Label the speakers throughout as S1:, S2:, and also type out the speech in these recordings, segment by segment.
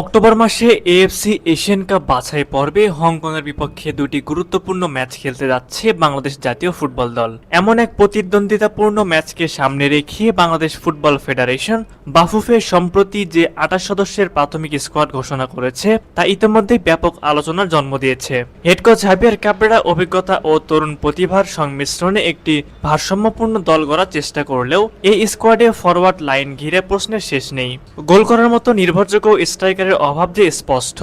S1: October মাসে AFC Asian cup বাছাই পর্বে হংকংয়ের বিপক্ষে দুটি গুরুত্বপূর্ণ ম্যাচ খেলতে যাচ্ছে বাংলাদেশ জাতীয় ফুটবল দল। এমন এক প্রতিদ্বন্দ্বিতাপূর্ণ ম্যাচকে সামনে রেখে বাংলাদেশ ফুটবল ফেডারেশন বাফুফে সম্প্রতি যে ২৮ সদস্যের প্রাথমিক স্কোয়াড ঘোষণা করেছে তা ইতিমধ্যেই ব্যাপক আলোচনার জন্ম দিয়েছে। হেড কোচ হাবিয়ার ক্যাব্রেরা অভিজ্ঞতা ও তরুণ প্রতিভার সংমিশ্রণে একটি ভারসাম্যপূর্ণ দল গড়ার চেষ্টা করলেও এই স্কোয়াডে ফরওয়ার্ড লাইন ঘিরে প্রশ্নের শেষ নেই। গোল করার মতো নির্ভরযোগ্য স্ট্রাইকার অভাব যে স্পষ্ট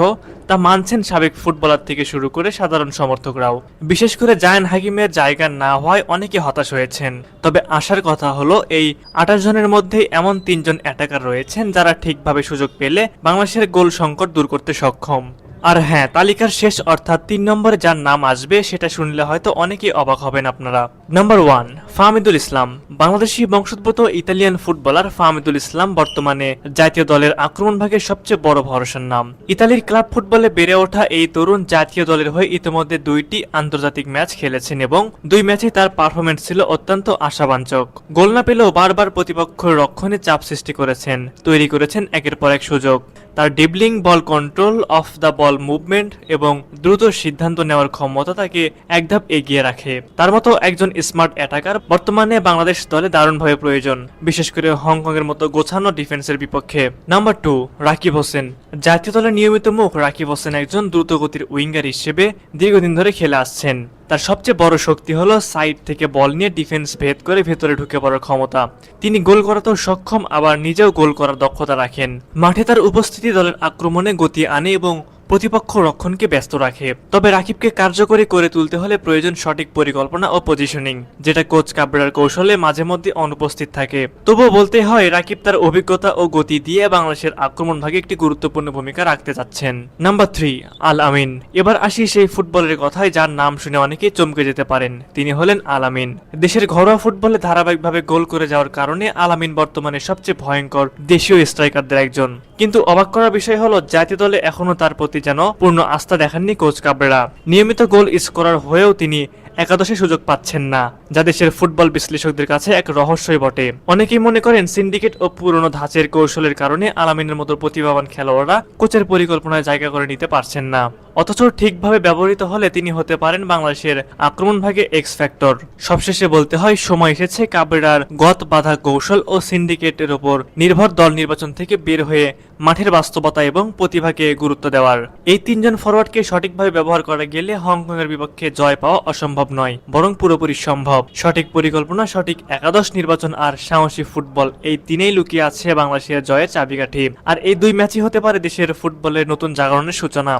S1: তা মানছেন সাবেক ফুটবলার থেকে শুরু করে সাধারণ সমর্থকরাও। বিশেষ করে জায়ান হাকিমের জায়গা না হওয়ায় অনেকে হতাশ হয়েছেন। তবে আশার কথা হলো এই ২৮ জনের মধ্যে এমন ৩ জন অ্যাটাকার রয়েছেন যারা ঠিকভাবে সুযোগ পেলে বাংলাদেশের গোল সংকট দূর করতে সক্ষম। আর হ্যাঁ, তালিকার শেষ অর্থাৎ ৩ নম্বরে যার নাম আসবে সেটা শুনলে হয়তো অনেকেই অবাক হবেন আপনারা। নাম্বার 1, ফাহমিদুল ইসলাম। বাংলাদেশি বংশোদ্ভূত ইতালিয়ান ফুটবলার ফাহমিদুল ইসলাম বর্তমানে জাতীয় দলের আক্রমণ ভাগের সবচেয়ে বড় ভরসার নাম। ইতালির ক্লাব ফুটবলে বেড়ে ওঠা এই তরুণ জাতীয় দলের হয়ে ইতিমধ্যে ২টি আন্তর্জাতিক ম্যাচ খেলেছেন এবং ২ ম্যাচে তার পারফরমেন্স ছিল অত্যন্ত আশাবাঞ্চক। গোল না পেলেও বারবার প্রতিপক্ষের রক্ষণে চাপ সৃষ্টি করেছেন, তৈরি করেছেন একের পর এক সুযোগ। তার dribbling, ball control, of the ball movement এবং দ্রুত সিদ্ধান্ত নেওয়ার ক্ষমতা তাকে এক ধাপ এগিয়ে রাখে। তার মতো একজন স্মার্ট অ্যাটাকার বর্তমানে বাংলাদেশ দলে দারুণভাবে প্রয়োজন, বিশেষ করে হংকংয়ের মতো গোছানো ডিফেন্সের বিপক্ষে। নাম্বার 2, রাকিব হোসেন। জাতীয় দলের নিয়মিত মুখ রাকিব হোসেন একজন দ্রুতগতির উইঙ্গার হিসেবে দীর্ঘদিন ধরে খেলে আসছেন। তার সবচেয়ে বড় শক্তি হলো সাইড থেকে বল নিয়ে ডিফেন্স ভেদ করে ভেতরে ঢুকে পড়ার ক্ষমতা। তিনি গোল করাতেও সক্ষম, আবার নিজেও গোল করার দক্ষতা রাখেন। মাঠে তার উপস্থিতি দলের আক্রমণে গতি আনে এবং প্রতিপক্ষ রক্ষণকে ব্যস্ত রাখে। তবে রাকিবকে কার্যকরী করে তুলতে হলে প্রয়োজন সঠিক পরিকল্পনা ও পজিশনিং, যেটা কোচ কাবরেরার কৌশলে মাঝে মধ্যে অনুপস্থিত থাকে। তবুও বলতে হয় রাকিব তার অভিজ্ঞতা ও গতি দিয়ে বাংলাদেশের আক্রমণ ভাগে একটি গুরুত্বপূর্ণ ভূমিকা রাখতে যাচ্ছেন। নাম্বার 3, আল আমিন। এবার আসি সেই ফুটবলের কথায় যার নাম শুনে অনেকেই চমকে যেতে পারেন। তিনি হলেন আল আমিন। দেশের ঘরোয়া ফুটবলে ধারাবাহিকভাবে গোল করে যাওয়ার কারণে আল আমিন বর্তমানে সবচেয়ে ভয়ঙ্কর দেশীয় স্ট্রাইকারদের একজন। কিন্তু অবাক করার বিষয় হলো জাতীয় দলে এখনো তার প্রতি যেন পূর্ণ আস্থা দেখাননি কোচ কাবরেরা। নিয়মিত গোল স্কোরার হয়েও তিনি একাদশে সুযোগ পাচ্ছেন না, যা দেশের ফুটবল বিশ্লেষকদের কাছে এক রহস্যই বটে। অনেকেই মনে করেন সিন্ডিকেট ও পুরনো ধাঁচের কৌশলের কারণে আলামিনের মতো প্রতিভাবান খেলোয়াড়রা কোচের পরিকল্পনায় জায়গা করে নিতে পারছেন না। অথচ ঠিকভাবে ব্যবহৃত হলে তিনি হতে পারেন বাংলাদেশের আক্রমণ ভাগে এক্স ফ্যাক্টর। সবশেষে বলতে হয় সময় এসেছে কাবরেরার গত বাধা কৌশল ও সিন্ডিকেটের ওপর নির্ভর দল নির্বাচন থেকে বের হয়ে মাঠের বাস্তবতা এবং প্রতিভাকে গুরুত্ব দেওয়ার। এই ৩ জন ফরওয়ার্ডকে সঠিকভাবে ব্যবহার করা গেলে হংকংয়ের বিপক্ষে জয় পাওয়া অসম্ভব নয়, বরং পুরোপুরি সম্ভব। সঠিক পরিকল্পনা, সঠিক একাদশ নির্বাচন আর সাহসী ফুটবল, এই তিনেই লুকিয়ে আছে বাংলাদেশের জয়ের চাবিকাঠি। আর এই 2 ম্যাচই হতে পারে দেশের ফুটবলের নতুন জাগরণের সূচনা।